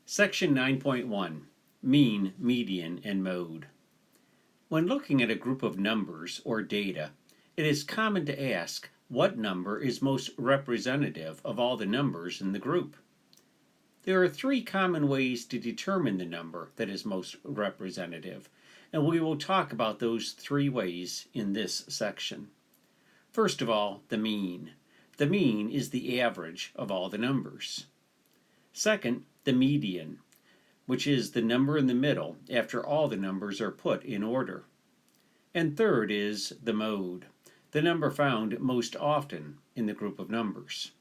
Section 9.1 Mean, Median, and Mode. When looking at a group of numbers or data, it is common to ask what number is most representative of all the numbers in the group. There are three common ways to determine the number that is most representative, and we will talk about those three ways in this section. First of all, the mean. The mean is the average of all the numbers. Second, the median, which is the number in the middle after all the numbers are put in order. And third is the mode, the number found most often in the group of numbers.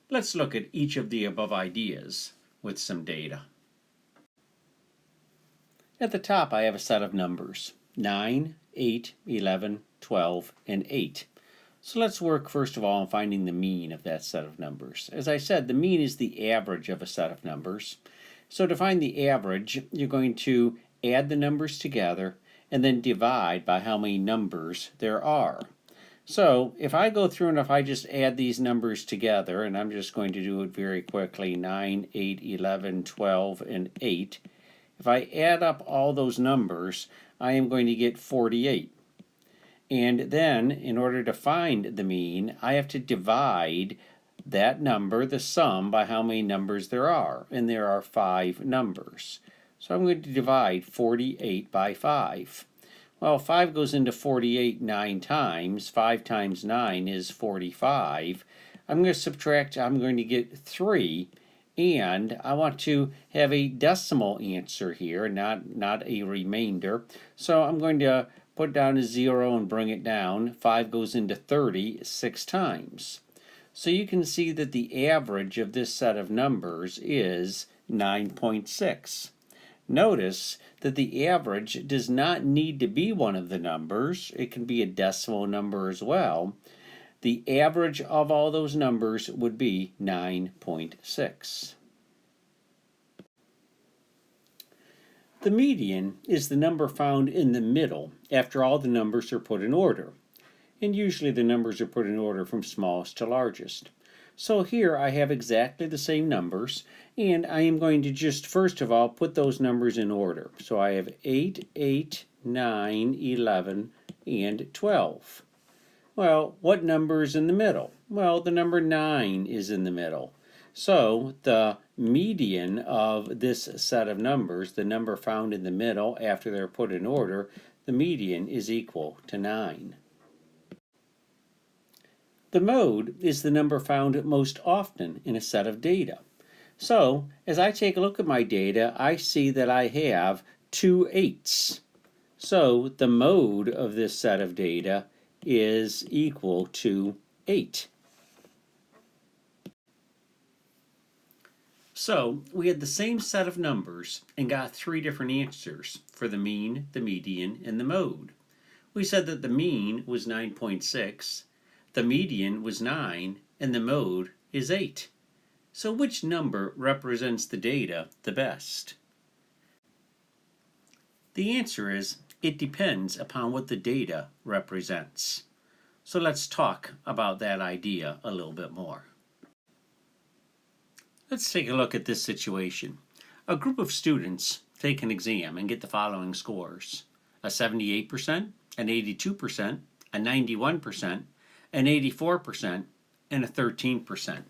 Let's look at each of the above ideas with some data. At the top I have a set of numbers, 9, 8, 11, 12, and 8. So let's work first of all on finding the mean of that set of numbers. As I said, the mean is the average of a set of numbers. So to find the average, you're going to add the numbers together and then divide by how many numbers there are. So if I go through and if I just add these numbers together, and I'm just going to do it very quickly, 9, 8, 11, 12, and 8. If I add up all those numbers, I am going to get 48. And then, in order to find the mean, I have to divide that number, the sum, by how many numbers there are. And there are 5 numbers. So I'm going to divide 48 by 5. Well, 5 goes into 48 9 times. 5 times 9 is 45. I'm going to subtract, I'm going to get 3. And I want to have a decimal answer here, not a remainder. So I'm going to put down a 0 and bring it down. 5 goes into 30 6 times. So you can see that the average of this set of numbers is 9.6. Notice that the average does not need to be one of the numbers. It can be a decimal number as well. The average of all those numbers would be 9.6. The median is the number found in the middle after all the numbers are put in order. And usually the numbers are put in order from smallest to largest. So here I have exactly the same numbers, and I am going to just first of all put those numbers in order. So I have 8, 8, 9, 11, and 12. Well, what number is in the middle? Well, the number 9 is in the middle. So the median of this set of numbers, the number found in the middle after they're put in order, the median is equal to 9. The mode is the number found most often in a set of data. So, as I take a look at my data, I see that I have 2 8s. So, the mode of this set of data is equal to 8. So, we had the same set of numbers and got 3 different answers for the mean, the median, and the mode. We said that the mean was 9.6, the median was 9, and the mode is 8. So which number represents the data the best? The answer is, it depends upon what the data represents. So let's talk about that idea a little bit more. Let's take a look at this situation. A group of students take an exam and get the following scores: a 78%, an 82%, a 91%, an 84%, and a 13%.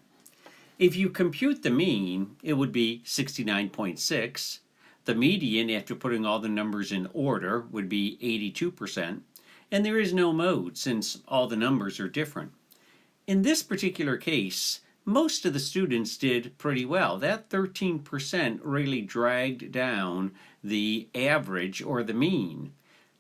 If you compute the mean, it would be 69.6. The median, after putting all the numbers in order, would be 82%. And there is no mode since all the numbers are different. In this particular case, most of the students did pretty well. That 13% really dragged down the average or the mean.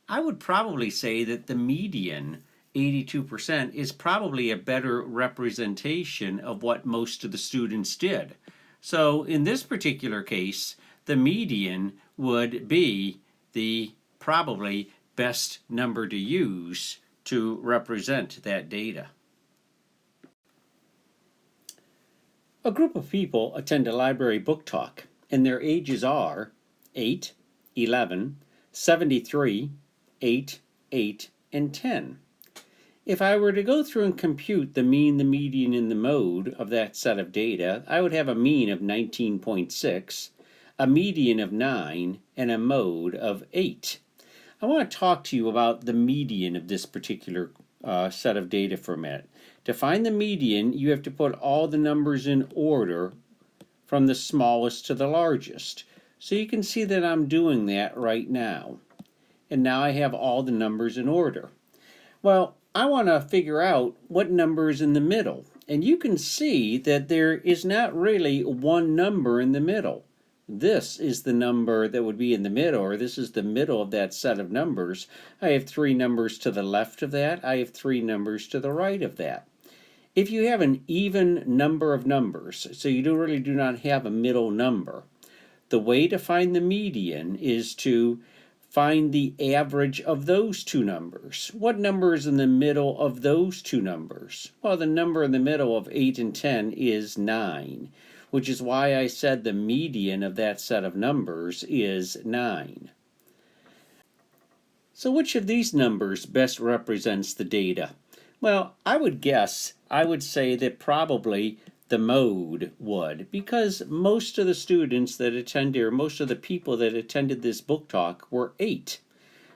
I would probably say that the median, 82%, is probably a better representation of what most of the students did. So in this particular case, the median would be the probably best number to use to represent that data. A group of people attend a library book talk, and their ages are 8, 11, 73, 8, 8, and 10. If I were to go through and compute the mean, the median, and the mode of that set of data, I would have a mean of 19.6. a median of 9, and a mode of 8. I want to talk to you about the median of this particular set of data for a minute. To find the median, you have to put all the numbers in order from the smallest to the largest. So you can see that I'm doing that right now. And now I have all the numbers in order. Well, I want to figure out what number is in the middle. And you can see that there is not really one number in the middle. This is the number that would be in the middle, or this is the middle of that set of numbers. I have 3 numbers to the left of that. I have 3 numbers to the right of that. If you have an even number of numbers, so you really do not have a middle number, the way to find the median is to find the average of those 2 numbers. What number is in the middle of those 2 numbers? Well, the number in the middle of 8 and 10 is 9, which is why I said the median of that set of numbers is 9. So which of these numbers best represents the data? Well, I would say that probably the mode would, because most of the students that attended, or most of the people that attended this book talk were 8.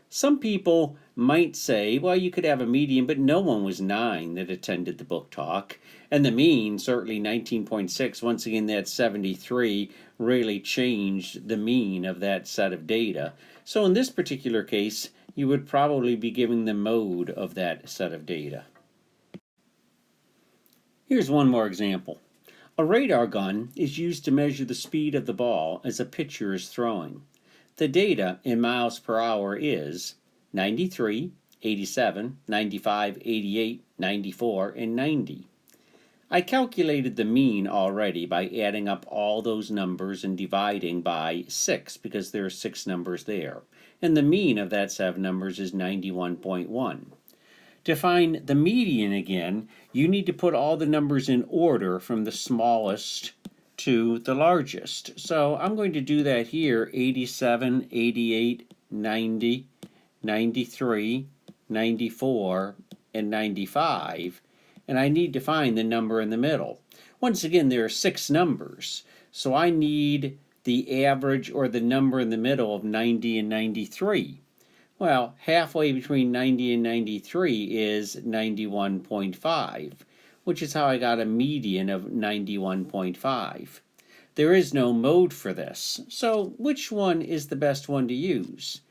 Some people might say, well, you could have a median, but no one was 9 that attended the book talk. And the mean, certainly 19.6, once again, that 73 really changed the mean of that set of data. So in this particular case, you would probably be giving the mode of that set of data. Here's one more example. A radar gun is used to measure the speed of the ball as a pitcher is throwing. The data in miles per hour is 93, 87, 95, 88, 94, and 90. I calculated the mean already by adding up all those numbers and dividing by 6, because there are 6 numbers there. And the mean of that set of numbers is 91.1. To find the median again, you need to put all the numbers in order from the smallest to the largest. So I'm going to do that here: 87, 88, 90, 93, 94, and 95. And I need to find the number in the middle. Once again, there are 6 numbers, so I need the average, or the number in the middle, of 90 and 93. Well, halfway between 90 and 93 is 91.5, which is how I got a median of 91.5. There is no mode for this, so which one is the best one to use?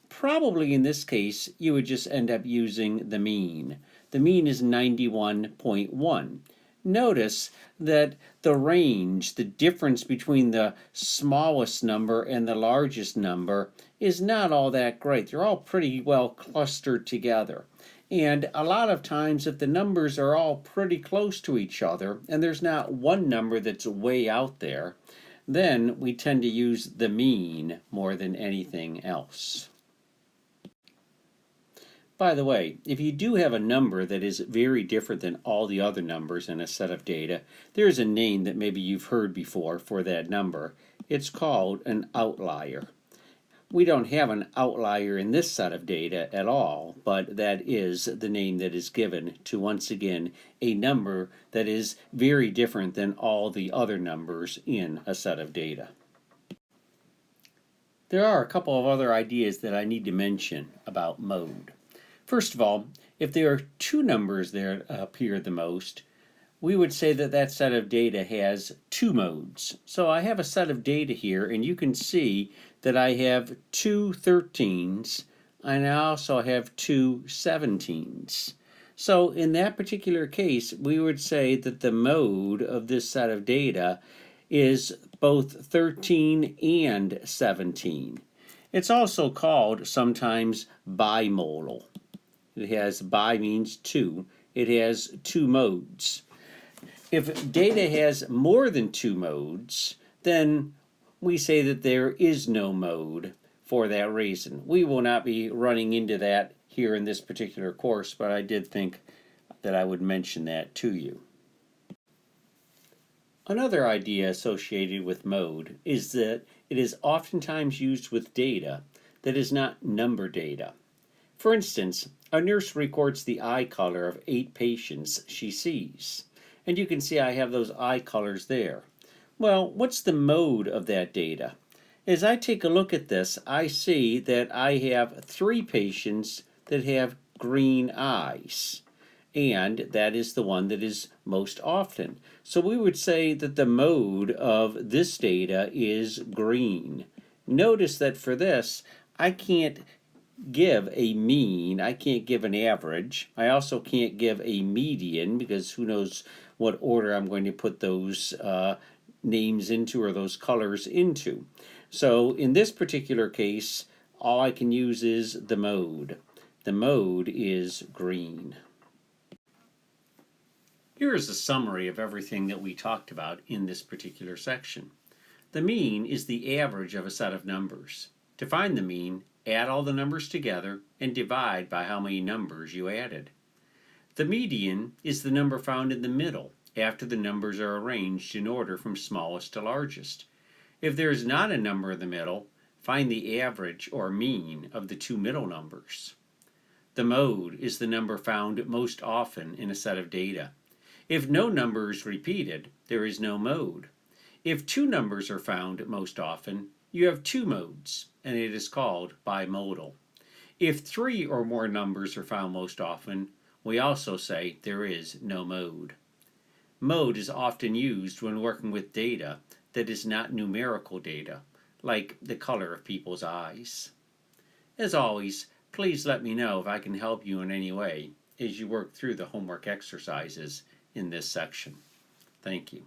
Probably in this case, you would just end up using the mean. The mean is 91.1. Notice that the range, the difference between the smallest number and the largest number, is not all that great. They're all pretty well clustered together. And a lot of times, if the numbers are all pretty close to each other, and there's not one number that's way out there, then we tend to use the mean more than anything else. By the way, if you do have a number that is very different than all the other numbers in a set of data, there is a name that maybe you've heard before for that number. It's called an outlier. We don't have an outlier in this set of data at all, but that is the name that is given to, once again, a number that is very different than all the other numbers in a set of data. There are a couple of other ideas that I need to mention about mode. First of all, if there are 2 numbers there that appear the most, we would say that that set of data has 2 modes. So I have a set of data here, and you can see that I have 2 13s, and I also have 2 17s. So in that particular case, we would say that the mode of this set of data is both 13 and 17. It's also called sometimes bimodal. It has bi means 2. It has 2 modes. If data has more than 2 modes, then we say that there is no mode for that reason. We will not be running into that here in this particular course, but I did think that I would mention that to you. Another idea associated with mode is that it is oftentimes used with data that is not number data. For instance, a nurse records the eye color of 8 patients she sees. And you can see I have those eye colors there. Well, what's the mode of that data? As I take a look at this, I see that I have 3 patients that have green eyes, and that is the one that is most often. So we would say that the mode of this data is green. Notice that for this, I can't give a mean, I can't give an average. I also can't give a median because who knows what order I'm going to put those names into or those colors into. So in this particular case, all I can use is the mode. The mode is green. Here is a summary of everything that we talked about in this particular section. The mean is the average of a set of numbers. To find the mean, add all the numbers together and divide by how many numbers you added. The median is the number found in the middle after the numbers are arranged in order from smallest to largest. If there is not a number in the middle, find the average or mean of the 2 middle numbers. The mode is the number found most often in a set of data. If no number is repeated, there is no mode. If 2 numbers are found most often, you have 2 modes, and it is called bimodal. If 3 or more numbers are found most often, we also say there is no mode. Mode is often used when working with data that is not numerical data, like the color of people's eyes. As always, please let me know if I can help you in any way as you work through the homework exercises in this section. Thank you.